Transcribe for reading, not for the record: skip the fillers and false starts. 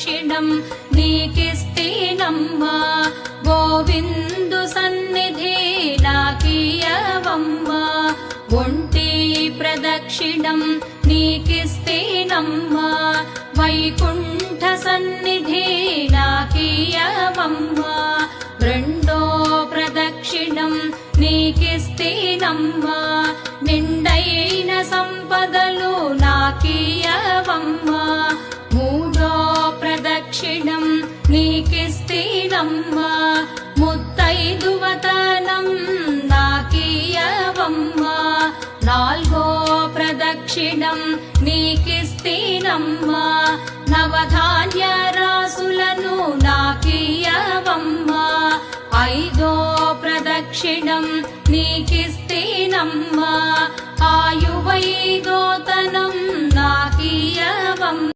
ప్రదక్షిణం నీకిస్తేనమ్మా గోవిందు సన్నిధి నాకియవమ్మా ఒంటి ప్రదక్షిణం నీకిస్తేనమ్మా వైకుంఠ సన్నిధి నాకియవమ్మా రెండో ప్రదక్షిణం నీకిస్తేనమ్మా నిండైన సంపదలు నాకియవమ్మా మూడో ప్రదక్షిణం నీకిస్తేనమ్మా ముత్తైదువతనం నాకియవమ్మా నాల్గో ప్రదక్షిణం నీకిస్తేనమ్మా నవధాన్య రాసులను నాకియవమ్మా ఐదో ప్రదక్షిణం నీకిస్తేనమ్మా ఆయువైదోతనం నాకియవమ్మా